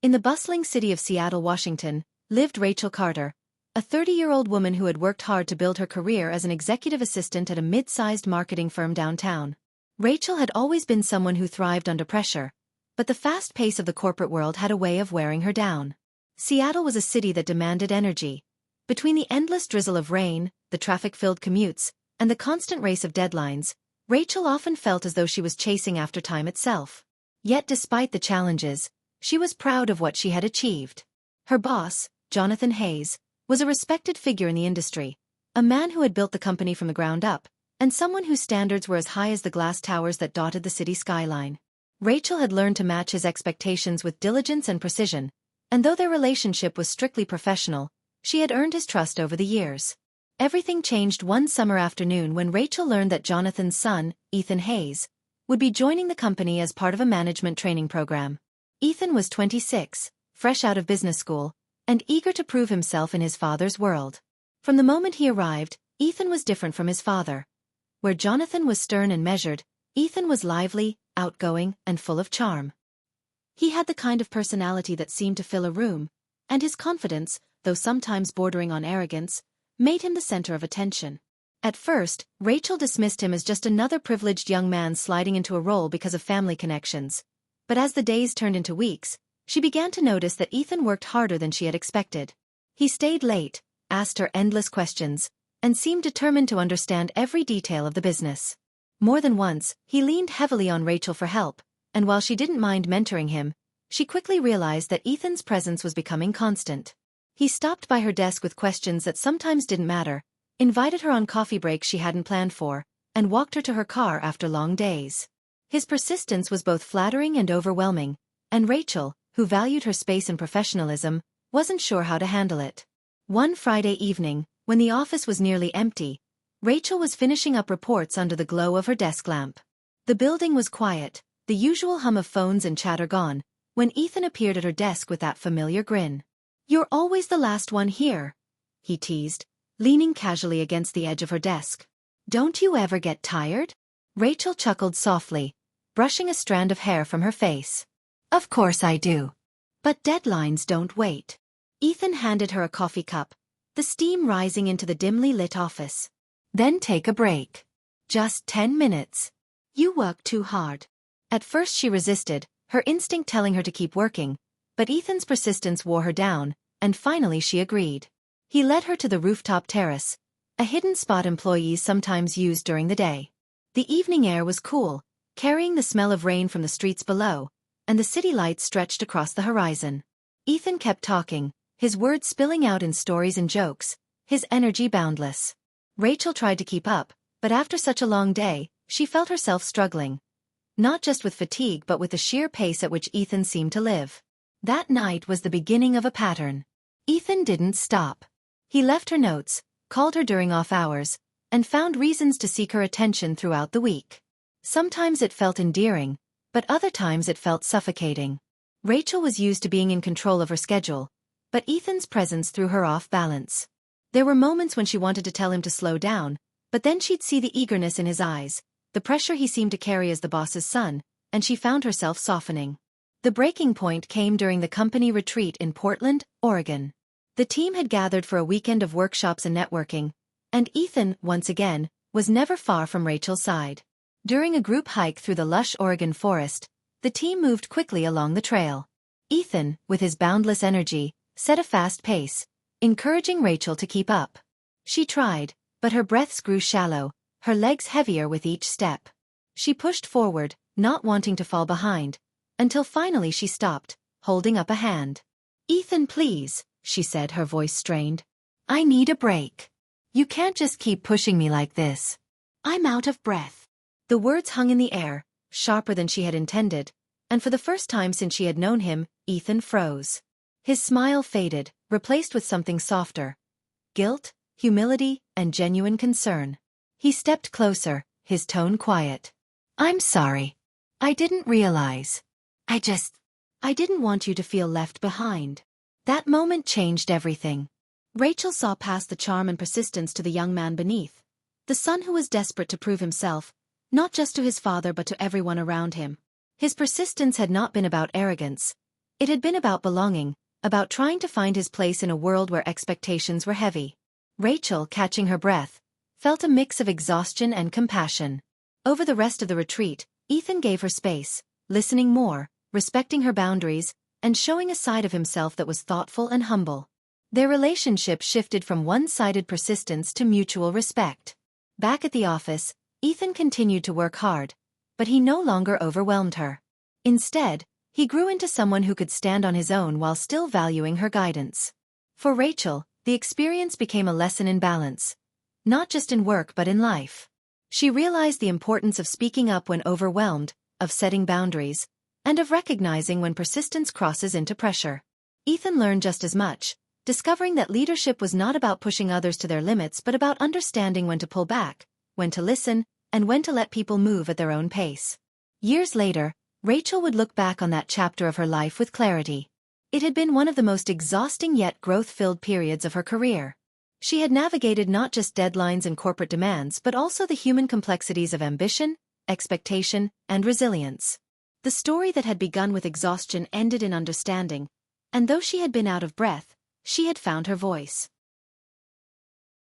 In the bustling city of Seattle, Washington, lived Rachel Carter, a 30-year-old woman who had worked hard to build her career as an executive assistant at a mid-sized marketing firm downtown. Rachel had always been someone who thrived under pressure, but the fast pace of the corporate world had a way of wearing her down. Seattle was a city that demanded energy. Between the endless drizzle of rain, the traffic-filled commutes, and the constant race of deadlines, Rachel often felt as though she was chasing after time itself. Yet despite the challenges, she was proud of what she had achieved. Her boss, Jonathan Hayes, was a respected figure in the industry, a man who had built the company from the ground up, and someone whose standards were as high as the glass towers that dotted the city skyline. Rachel had learned to match his expectations with diligence and precision, and though their relationship was strictly professional, she had earned his trust over the years. Everything changed one summer afternoon when Rachel learned that Jonathan's son, Ethan Hayes, would be joining the company as part of a management training program. Ethan was 26, fresh out of business school, and eager to prove himself in his father's world. From the moment he arrived, Ethan was different from his father. Where Jonathan was stern and measured, Ethan was lively, outgoing, and full of charm. He had the kind of personality that seemed to fill a room, and his confidence, though sometimes bordering on arrogance, made him the center of attention. At first, Rachel dismissed him as just another privileged young man sliding into a role because of family connections. But as the days turned into weeks, she began to notice that Ethan worked harder than she had expected. He stayed late, asked her endless questions, and seemed determined to understand every detail of the business. More than once, he leaned heavily on Rachel for help, and while she didn't mind mentoring him, she quickly realized that Ethan's presence was becoming constant. He stopped by her desk with questions that sometimes didn't matter, invited her on coffee breaks she hadn't planned for, and walked her to her car after long days. His persistence was both flattering and overwhelming, and Rachel, who valued her space and professionalism, wasn't sure how to handle it. One Friday evening, when the office was nearly empty, Rachel was finishing up reports under the glow of her desk lamp. The building was quiet, the usual hum of phones and chatter gone, when Ethan appeared at her desk with that familiar grin. "You're always the last one here," he teased, leaning casually against the edge of her desk. "Don't you ever get tired?" Rachel chuckled softly, brushing a strand of hair from her face. "Of course I do. But deadlines don't wait." Ethan handed her a coffee cup, the steam rising into the dimly lit office. "Then take a break. Just 10 minutes. You work too hard." At first she resisted, her instinct telling her to keep working, but Ethan's persistence wore her down, and finally she agreed. He led her to the rooftop terrace, a hidden spot employees sometimes used during the day. The evening air was cool, carrying the smell of rain from the streets below, and the city lights stretched across the horizon. Ethan kept talking, his words spilling out in stories and jokes, his energy boundless. Rachel tried to keep up, but after such a long day, she felt herself struggling. Not just with fatigue but with the sheer pace at which Ethan seemed to live. That night was the beginning of a pattern. Ethan didn't stop. He left her notes, called her during off hours, and found reasons to seek her attention throughout the week. Sometimes it felt endearing, but other times it felt suffocating. Rachel was used to being in control of her schedule, but Ethan's presence threw her off balance. There were moments when she wanted to tell him to slow down, but then she'd see the eagerness in his eyes, the pressure he seemed to carry as the boss's son, and she found herself softening. The breaking point came during the company retreat in Portland, Oregon. The team had gathered for a weekend of workshops and networking, and Ethan, once again, was never far from Rachel's side. During a group hike through the lush Oregon forest, the team moved quickly along the trail. Ethan, with his boundless energy, set a fast pace, encouraging Rachel to keep up. She tried, but her breaths grew shallow, her legs heavier with each step. She pushed forward, not wanting to fall behind, until finally she stopped, holding up a hand. "Ethan, please," she said, her voice strained. "I need a break. You can't just keep pushing me like this. I'm out of breath." The words hung in the air, sharper than she had intended, and for the first time since she had known him, Ethan froze. His smile faded, replaced with something softer. Guilt, humility, and genuine concern. He stepped closer, his tone quiet. "I'm sorry. I didn't realize. I didn't want you to feel left behind." That moment changed everything. Rachel saw past the charm and persistence to the young man beneath, the son who was desperate to prove himself, not just to his father but to everyone around him. His persistence had not been about arrogance. It had been about belonging, about trying to find his place in a world where expectations were heavy. Rachel, catching her breath, felt a mix of exhaustion and compassion. Over the rest of the retreat, Ethan gave her space, listening more, respecting her boundaries, and showing a side of himself that was thoughtful and humble. Their relationship shifted from one-sided persistence to mutual respect. Back at the office, Ethan continued to work hard, but he no longer overwhelmed her. Instead, he grew into someone who could stand on his own while still valuing her guidance. For Rachel, the experience became a lesson in balance, not just in work but in life. She realized the importance of speaking up when overwhelmed, of setting boundaries, and of recognizing when persistence crosses into pressure. Ethan learned just as much, discovering that leadership was not about pushing others to their limits but about understanding when to pull back, when to listen, and when to let people move at their own pace. Years later, Rachel would look back on that chapter of her life with clarity. It had been one of the most exhausting yet growth-filled periods of her career. She had navigated not just deadlines and corporate demands but also the human complexities of ambition, expectation, and resilience. The story that had begun with exhaustion ended in understanding, and though she had been out of breath, she had found her voice.